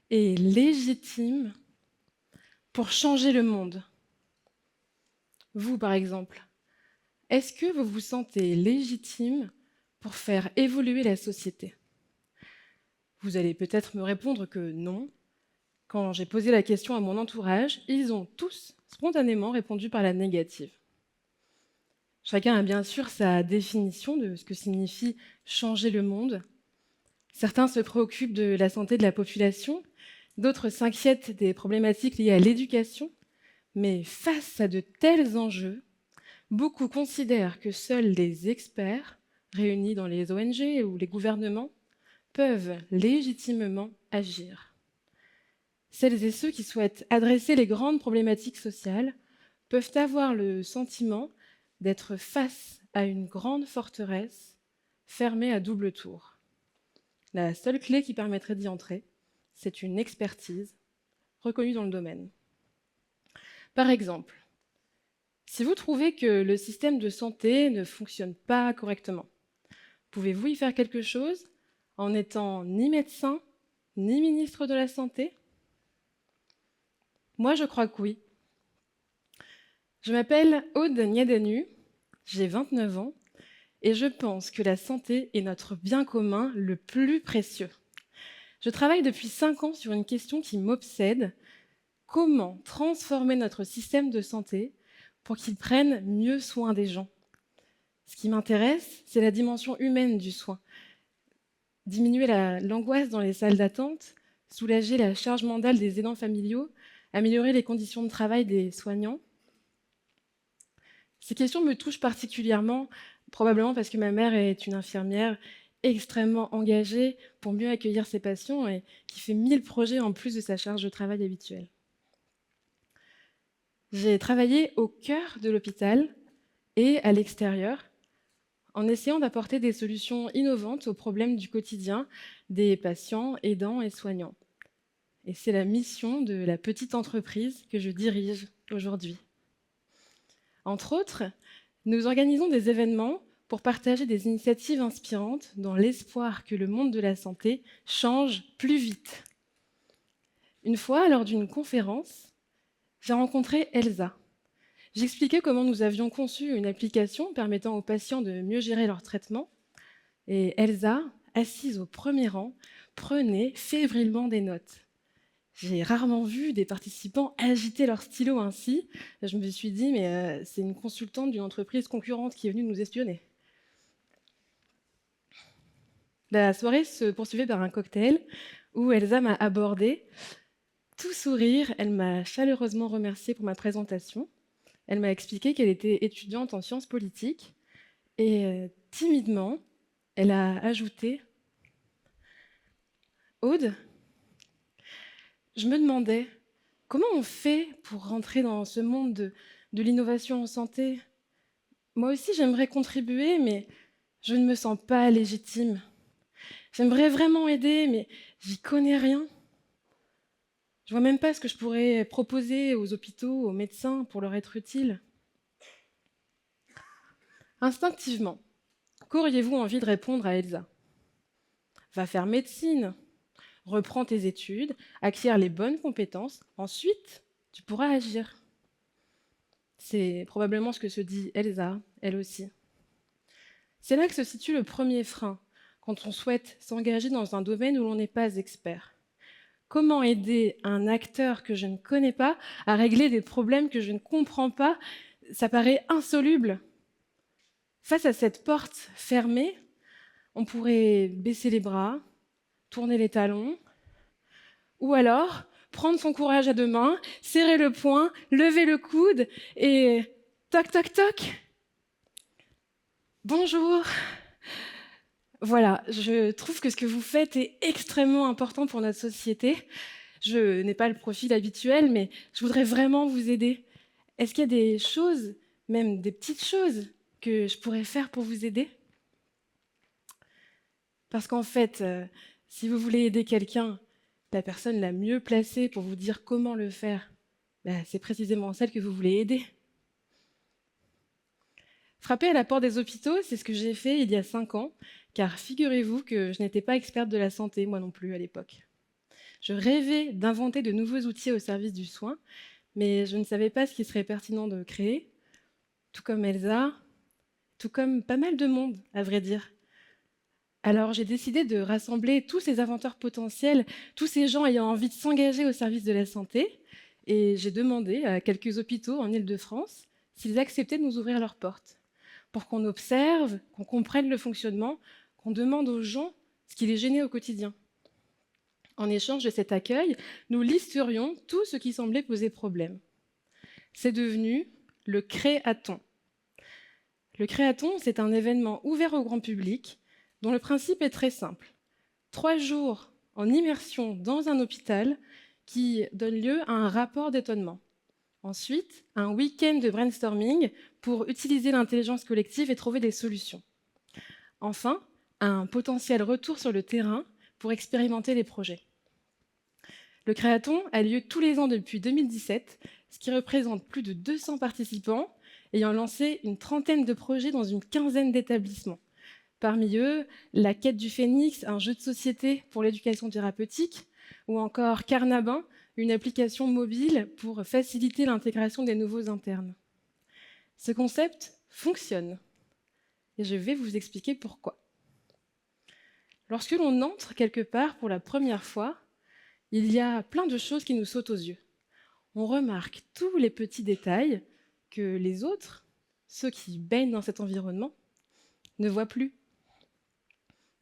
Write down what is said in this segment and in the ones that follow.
est légitime pour changer le monde? Vous, par exemple, est-ce que vous vous sentez légitime pour faire évoluer la société? Vous allez peut-être me répondre que non. Quand j'ai posé la question à mon entourage, ils ont tous spontanément répondu par la négative. Chacun a bien sûr sa définition de ce que signifie changer le monde. Certains se préoccupent de la santé de la population, d'autres s'inquiètent des problématiques liées à l'éducation, mais face à de tels enjeux, beaucoup considèrent que seuls les experts, réunis dans les ONG ou les gouvernements, peuvent légitimement agir. Celles et ceux qui souhaitent adresser les grandes problématiques sociales peuvent avoir le sentiment d'être face à une grande forteresse fermée à double tour. La seule clé qui permettrait d'y entrer, c'est une expertise reconnue dans le domaine. Par exemple, si vous trouvez que le système de santé ne fonctionne pas correctement, pouvez-vous y faire quelque chose en n'étant ni médecin, ni ministre de la Santé? Moi, je crois que oui. Je m'appelle Aude Niadanu, j'ai 29 ans et je pense que la santé est notre bien commun le plus précieux. Je travaille depuis 5 ans sur une question qui m'obsède. Comment transformer notre système de santé pour qu'il prenne mieux soin des gens? Ce qui m'intéresse, c'est la dimension humaine du soin. Diminuer l'angoisse dans les salles d'attente, soulager la charge mentale des aidants familiaux, améliorer les conditions de travail des soignants. Ces questions me touchent particulièrement, probablement parce que ma mère est une infirmière extrêmement engagée pour mieux accueillir ses patients et qui fait 1000 projets en plus de sa charge de travail habituelle. J'ai travaillé au cœur de l'hôpital et à l'extérieur, en essayant d'apporter des solutions innovantes aux problèmes du quotidien des patients, aidants et soignants. Et c'est la mission de la petite entreprise que je dirige aujourd'hui. Entre autres, nous organisons des événements pour partager des initiatives inspirantes dans l'espoir que le monde de la santé change plus vite. Une fois, lors d'une conférence, j'ai rencontré Elsa. J'expliquais comment nous avions conçu une application permettant aux patients de mieux gérer leur traitement. Et Elsa, assise au premier rang, prenait fébrilement des notes. J'ai rarement vu des participants agiter leur stylo ainsi. Je me suis dit, mais c'est une consultante d'une entreprise concurrente qui est venue nous espionner. La soirée se poursuivait par un cocktail où Elsa m'a abordée. Tout sourire, elle m'a chaleureusement remerciée pour ma présentation. Elle m'a expliqué qu'elle était étudiante en sciences politiques et timidement, elle a ajouté: Aude, je me demandais comment on fait pour rentrer dans ce monde de l'innovation en santé. Moi aussi, j'aimerais contribuer, mais je ne me sens pas légitime. J'aimerais vraiment aider, mais j'y connais rien. Je vois même pas ce que je pourrais proposer aux hôpitaux, aux médecins pour leur être utile. Instinctivement, qu'auriez-vous envie de répondre à Elsa? Va faire médecine, reprends tes études, acquiert les bonnes compétences, ensuite tu pourras agir. C'est probablement ce que se dit Elsa, elle aussi. C'est là que se situe le premier frein, quand on souhaite s'engager dans un domaine où l'on n'est pas expert. Comment aider un acteur que je ne connais pas à régler des problèmes que je ne comprends pas? Ça paraît insoluble. Face à cette porte fermée, on pourrait baisser les bras, tourner les talons, ou alors prendre son courage à deux mains, serrer le poing, lever le coude et toc toc toc. Bonjour. Voilà, je trouve que ce que vous faites est extrêmement important pour notre société. Je n'ai pas le profil habituel, mais je voudrais vraiment vous aider. Est-ce qu'il y a des choses, même des petites choses, que je pourrais faire pour vous aider? Parce qu'en fait, si vous voulez aider quelqu'un, la personne la mieux placée pour vous dire comment le faire, c'est précisément celle que vous voulez aider. Frapper à la porte des hôpitaux, c'est ce que j'ai fait il y a 5 ans, car figurez-vous que je n'étais pas experte de la santé, moi non plus, à l'époque. Je rêvais d'inventer de nouveaux outils au service du soin, mais je ne savais pas ce qui serait pertinent de créer, tout comme Elsa, tout comme pas mal de monde, à vrai dire. Alors j'ai décidé de rassembler tous ces inventeurs potentiels, tous ces gens ayant envie de s'engager au service de la santé, et j'ai demandé à quelques hôpitaux en Île-de-France s'ils acceptaient de nous ouvrir leurs portes, pour qu'on observe, qu'on comprenne le fonctionnement, qu'on demande aux gens ce qui les gênait au quotidien. En échange de cet accueil, nous listerions tout ce qui semblait poser problème. C'est devenu le Créaton. Le Créaton, c'est un événement ouvert au grand public dont le principe est très simple. 3 jours en immersion dans un hôpital qui donne lieu à un rapport d'étonnement. Ensuite, un week-end de brainstorming pour utiliser l'intelligence collective et trouver des solutions. Enfin, un potentiel retour sur le terrain pour expérimenter les projets. Le Créaton a lieu tous les ans depuis 2017, ce qui représente plus de 200 participants ayant lancé une trentaine de projets dans une quinzaine d'établissements. Parmi eux, la Quête du Phénix, un jeu de société pour l'éducation thérapeutique, ou encore Carnabin, une application mobile pour faciliter l'intégration des nouveaux internes. Ce concept fonctionne, et je vais vous expliquer pourquoi. Lorsque l'on entre quelque part pour la première fois, il y a plein de choses qui nous sautent aux yeux. On remarque tous les petits détails que les autres, ceux qui baignent dans cet environnement, ne voient plus.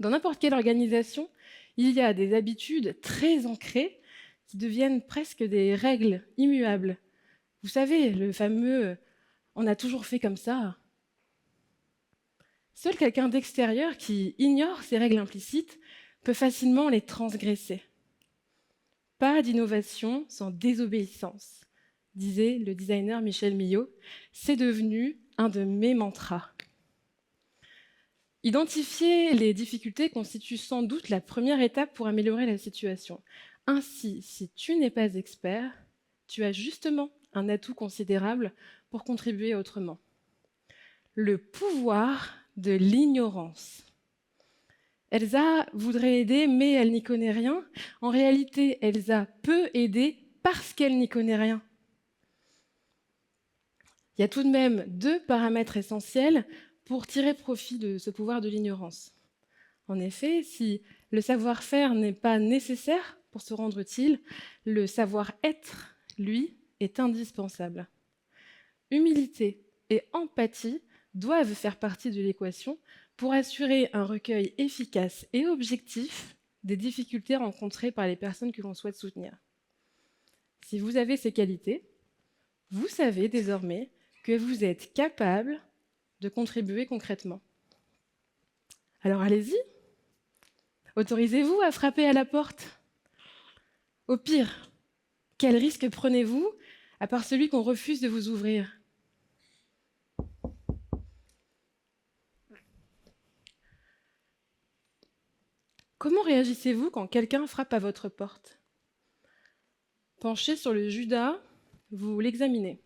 Dans n'importe quelle organisation, il y a des habitudes très ancrées qui deviennent presque des règles immuables. Vous savez, le fameux « on a toujours fait comme ça ». Seul quelqu'un d'extérieur qui ignore ces règles implicites peut facilement les transgresser. Pas d'innovation sans désobéissance, disait le designer Michel Millot. C'est devenu un de mes mantras. Identifier les difficultés constitue sans doute la première étape pour améliorer la situation. Ainsi, si tu n'es pas expert, tu as justement un atout considérable pour contribuer autrement. Le pouvoir de l'ignorance. Elsa voudrait aider, mais elle n'y connaît rien. En réalité, Elsa peut aider parce qu'elle n'y connaît rien. Il y a tout de même 2 paramètres essentiels pour tirer profit de ce pouvoir de l'ignorance. En effet, si le savoir-faire n'est pas nécessaire pour se rendre utile, le savoir-être, lui, est indispensable. Humilité et empathie doivent faire partie de l'équation pour assurer un recueil efficace et objectif des difficultés rencontrées par les personnes que l'on souhaite soutenir. Si vous avez ces qualités, vous savez désormais que vous êtes capable de contribuer concrètement. Alors allez-y, autorisez-vous à frapper à la porte. Au pire, quel risque prenez-vous à part celui qu'on refuse de vous ouvrir ? Comment réagissez-vous quand quelqu'un frappe à votre porte ? Penché sur le Judas, vous l'examinez.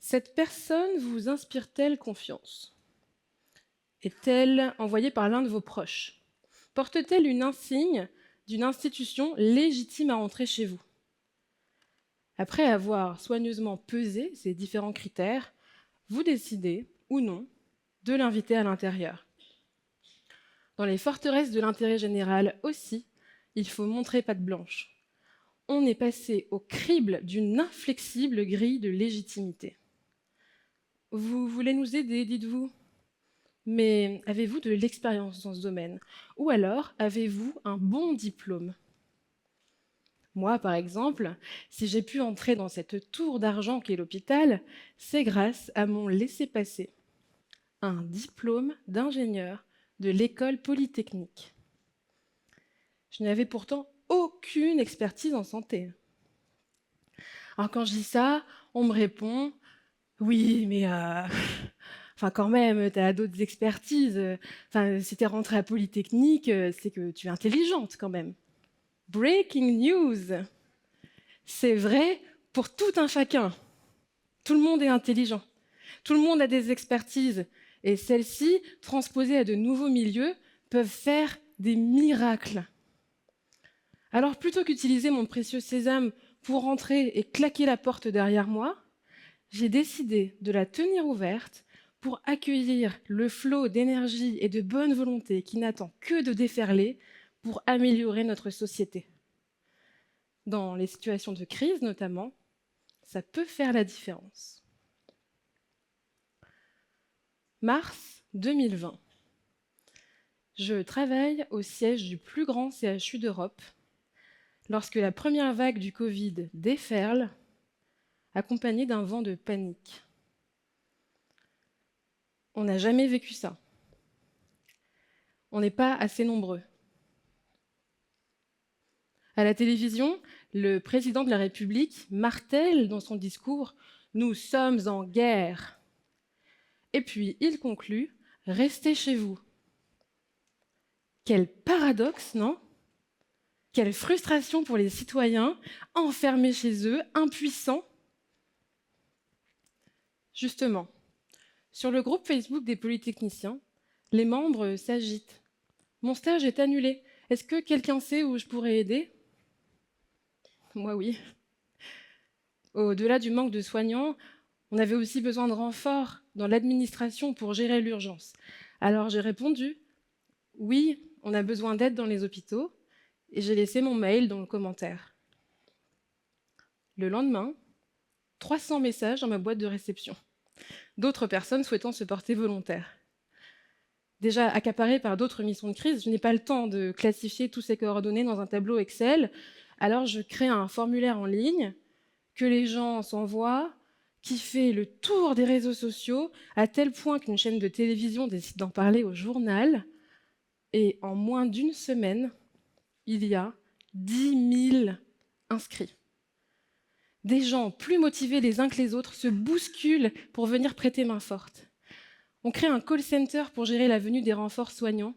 Cette personne vous inspire-t-elle confiance ? Est-elle envoyée par l'un de vos proches ? Porte-t-elle une insigne d'une institution légitime à entrer chez vous ? Après avoir soigneusement pesé ces différents critères, vous décidez, ou non, de l'inviter à l'intérieur. Dans les forteresses de l'intérêt général aussi, il faut montrer patte blanche. On est passé au crible d'une inflexible grille de légitimité. Vous voulez nous aider, dites-vous ? Mais avez-vous de l'expérience dans ce domaine ? Ou alors, avez-vous un bon diplôme ? Moi, par exemple, si j'ai pu entrer dans cette tour d'argent qu'est l'hôpital, c'est grâce à mon laissez-passer, un diplôme d'ingénieur de l'école polytechnique. Je n'avais pourtant aucune expertise en santé. Alors quand je dis ça, on me répond « Oui, mais quand même, tu as d'autres expertises. Si tu es rentrée à Polytechnique, c'est que tu es intelligente quand même. » Breaking news! C'est vrai pour tout un chacun. Tout le monde est intelligent. Tout le monde a des expertises. Et celles-ci, transposées à de nouveaux milieux, peuvent faire des miracles. Alors plutôt qu'utiliser mon précieux sésame pour rentrer et claquer la porte derrière moi, j'ai décidé de la tenir ouverte pour accueillir le flot d'énergie et de bonne volonté qui n'attend que de déferler pour améliorer notre société. Dans les situations de crise notamment, ça peut faire la différence. Mars 2020. Je travaille au siège du plus grand CHU d'Europe lorsque la première vague du Covid déferle, accompagnée d'un vent de panique. On n'a jamais vécu ça. On n'est pas assez nombreux. À la télévision, le président de la République martèle dans son discours « Nous sommes en guerre ». Et puis il conclut « Restez chez vous ». Quel paradoxe, non ? Quelle frustration pour les citoyens, enfermés chez eux, impuissants. Justement, sur le groupe Facebook des polytechniciens, les membres s'agitent. Mon stage est annulé. Est-ce que quelqu'un sait où je pourrais aider ? Moi, oui. Au-delà du manque de soignants, on avait aussi besoin de renforts dans l'administration pour gérer l'urgence. Alors j'ai répondu « Oui, on a besoin d'aide dans les hôpitaux » et j'ai laissé mon mail dans le commentaire. Le lendemain, 300 messages dans ma boîte de réception. D'autres personnes souhaitant se porter volontaires. Déjà accaparée par d'autres missions de crise, je n'ai pas le temps de classifier tous ces coordonnées dans un tableau Excel. Alors je crée un formulaire en ligne que les gens s'envoient, qui fait le tour des réseaux sociaux, à tel point qu'une chaîne de télévision décide d'en parler au journal. Et en moins d'une semaine, il y a 10 000 inscrits. Des gens plus motivés les uns que les autres se bousculent pour venir prêter main forte. On crée un call center pour gérer la venue des renforts soignants.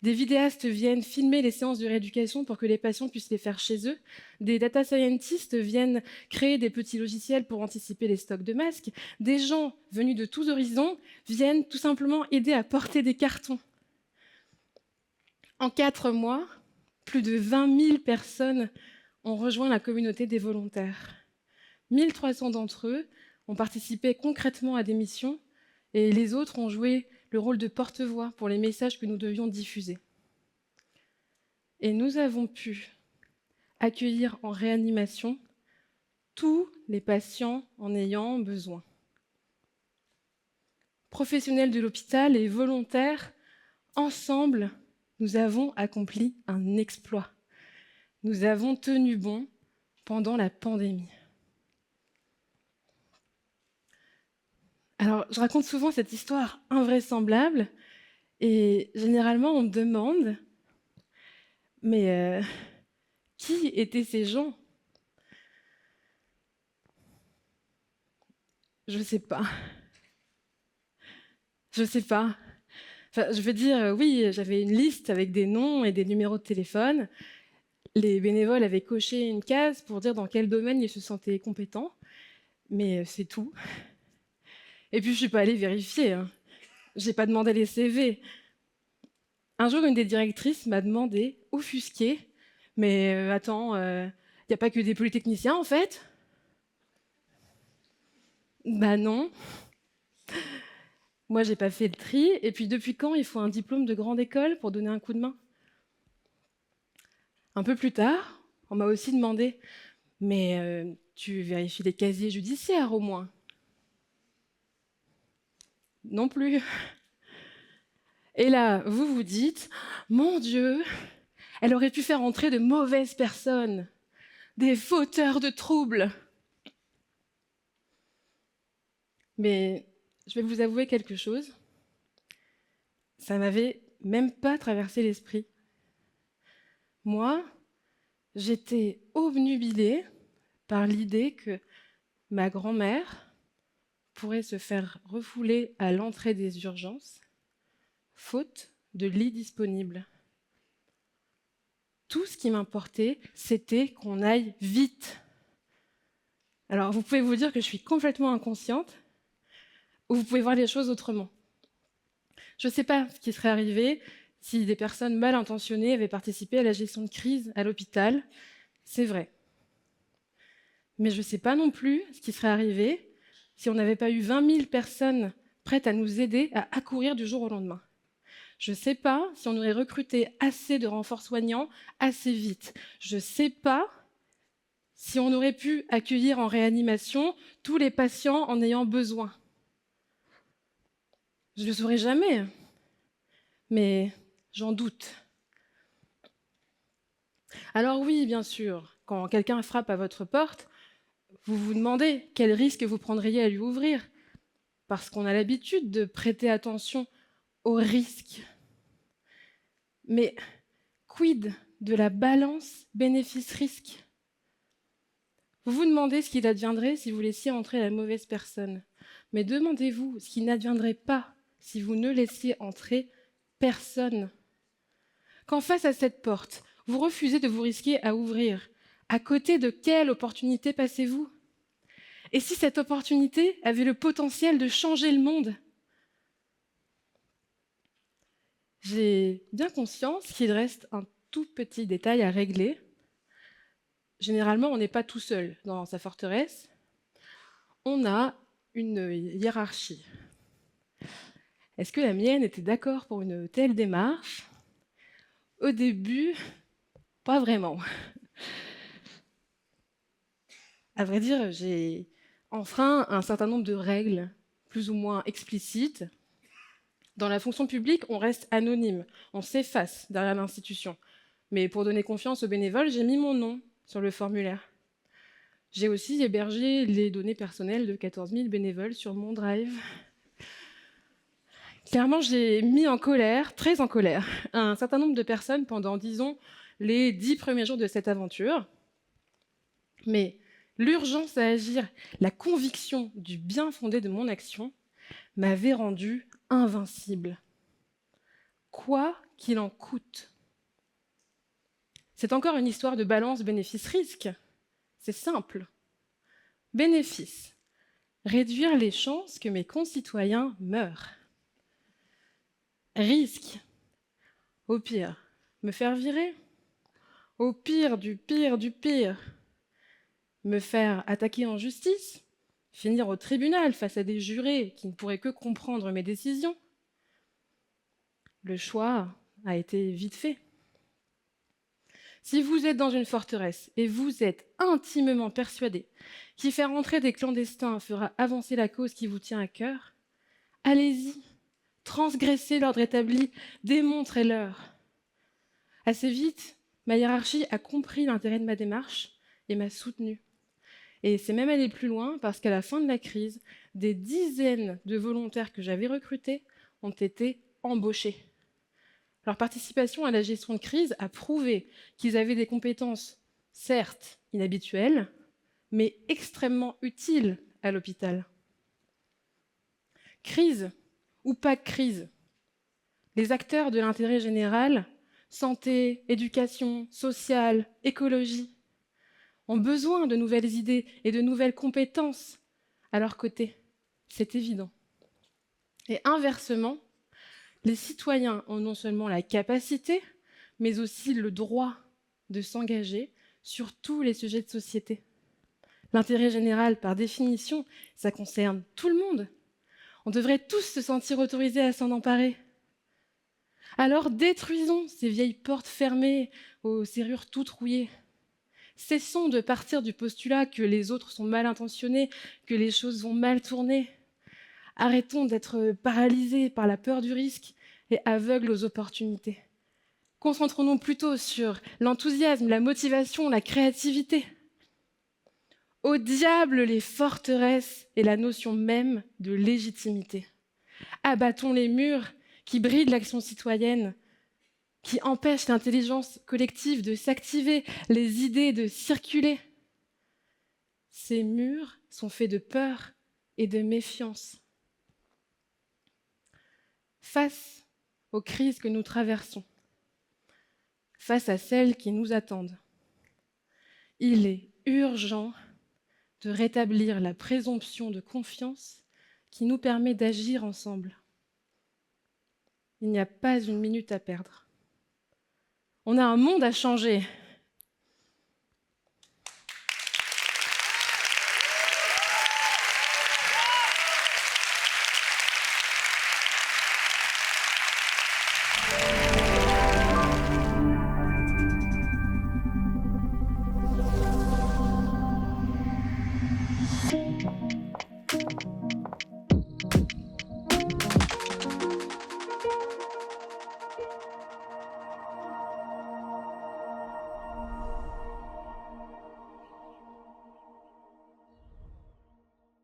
Des vidéastes viennent filmer les séances de rééducation pour que les patients puissent les faire chez eux. Des data scientists viennent créer des petits logiciels pour anticiper les stocks de masques. Des gens venus de tous horizons viennent tout simplement aider à porter des cartons. En 4 mois, plus de 20 000 personnes ont rejoint la communauté des volontaires. 1300 d'entre eux ont participé concrètement à des missions et les autres ont joué le rôle de porte-voix pour les messages que nous devions diffuser. Et nous avons pu accueillir en réanimation tous les patients en ayant besoin. Professionnels de l'hôpital et volontaires, ensemble, nous avons accompli un exploit. Nous avons tenu bon pendant la pandémie. Alors, je raconte souvent cette histoire invraisemblable et généralement on me demande « Mais qui étaient ces gens ?» Je ne sais pas. Je ne sais pas. Enfin, je veux dire, oui, j'avais une liste avec des noms et des numéros de téléphone. Les bénévoles avaient coché une case pour dire dans quel domaine ils se sentaient compétents, mais c'est tout. Et puis, je ne suis pas allée vérifier. Je n'ai pas demandé les CV. Un jour, une des directrices m'a demandé, offusquée, « Mais attends, il n'y a pas que des polytechniciens, en fait ?» Bah non. Moi, je n'ai pas fait le tri. Et puis, depuis quand il faut un diplôme de grande école pour donner un coup de main ? Un peu plus tard, on m'a aussi demandé « Mais tu vérifies les casiers judiciaires, au moins ?» Non plus. Et là, vous vous dites « Mon Dieu, elle aurait pu faire entrer de mauvaises personnes, des fauteurs de troubles. » Mais je vais vous avouer quelque chose. Ça m'avait même pas traversé l'esprit. Moi, j'étais obnubilée par l'idée que ma grand-mère pourrait se faire refouler à l'entrée des urgences, faute de lit disponible. Tout ce qui m'importait, c'était qu'on aille vite. Alors, vous pouvez vous dire que je suis complètement inconsciente, ou vous pouvez voir les choses autrement. Je ne sais pas ce qui serait arrivé si des personnes mal intentionnées avaient participé à la gestion de crise à l'hôpital. C'est vrai. Mais je ne sais pas non plus ce qui serait arrivé si on n'avait pas eu 20 000 personnes prêtes à nous aider à accourir du jour au lendemain. Je ne sais pas si on aurait recruté assez de renforts soignants assez vite. Je ne sais pas si on aurait pu accueillir en réanimation tous les patients en ayant besoin. Je ne le saurais jamais, mais j'en doute. Alors oui, bien sûr, quand quelqu'un frappe à votre porte, vous vous demandez quel risque vous prendriez à lui ouvrir, parce qu'on a l'habitude de prêter attention aux risques. Mais quid de la balance bénéfice-risque? Vous vous demandez ce qu'il adviendrait si vous laissiez entrer la mauvaise personne. Mais demandez-vous ce qui n'adviendrait pas si vous ne laissiez entrer personne. Quand face à cette porte, vous refusez de vous risquer à ouvrir, à côté de quelle opportunité passez-vous? Et si cette opportunité avait le potentiel de changer le monde? J'ai bien conscience qu'il reste un tout petit détail à régler. Généralement, on n'est pas tout seul dans sa forteresse. On a une hiérarchie. Est-ce que la mienne était d'accord pour une telle démarche? Au début, pas vraiment. À vrai dire, j'ai enfreint un certain nombre de règles, plus ou moins explicites. Dans la fonction publique, on reste anonyme, on s'efface derrière l'institution. Mais pour donner confiance aux bénévoles, j'ai mis mon nom sur le formulaire. J'ai aussi hébergé les données personnelles de 14 000 bénévoles sur mon drive. Clairement, j'ai mis en colère, très en colère, un certain nombre de personnes pendant, disons, les 10 premiers jours de cette aventure. Mais l'urgence à agir, la conviction du bien fondé de mon action m'avait rendu invincible. Quoi qu'il en coûte. C'est encore une histoire de balance bénéfice-risque. C'est simple. Bénéfice. Réduire les chances que mes concitoyens meurent. Risque. Au pire, me faire virer. Au pire, du pire, du pire. Me faire attaquer en justice. Finir au tribunal face à des jurés qui ne pourraient que comprendre mes décisions. Le choix a été vite fait. Si vous êtes dans une forteresse et vous êtes intimement persuadé qu'y faire entrer des clandestins fera avancer la cause qui vous tient à cœur, allez-y, transgressez l'ordre établi, démontrez-leur. Assez vite, ma hiérarchie a compris l'intérêt de ma démarche et m'a soutenue. Et c'est même allé plus loin parce qu'à la fin de la crise, des dizaines de volontaires que j'avais recrutés ont été embauchés. Leur participation à la gestion de crise a prouvé qu'ils avaient des compétences, certes inhabituelles, mais extrêmement utiles à l'hôpital. Crise ou pas crise, les acteurs de l'intérêt général, santé, éducation, sociale, écologie, ont besoin de nouvelles idées et de nouvelles compétences à leur côté. C'est évident. Et inversement, les citoyens ont non seulement la capacité, mais aussi le droit de s'engager sur tous les sujets de société. L'intérêt général, par définition, ça concerne tout le monde. On devrait tous se sentir autorisés à s'en emparer. Alors détruisons ces vieilles portes fermées aux serrures toutes rouillées. Cessons de partir du postulat que les autres sont mal intentionnés, que les choses vont mal tourner. Arrêtons d'être paralysés par la peur du risque et aveugles aux opportunités. Concentrons-nous plutôt sur l'enthousiasme, la motivation, la créativité. Au diable les forteresses et la notion même de légitimité. Abattons les murs qui brident l'action citoyenne, qui empêchent l'intelligence collective de s'activer, les idées de circuler. Ces murs sont faits de peur et de méfiance. Face aux crises que nous traversons, face à celles qui nous attendent, il est urgent de rétablir la présomption de confiance qui nous permet d'agir ensemble. Il n'y a pas une minute à perdre. On a un monde à changer.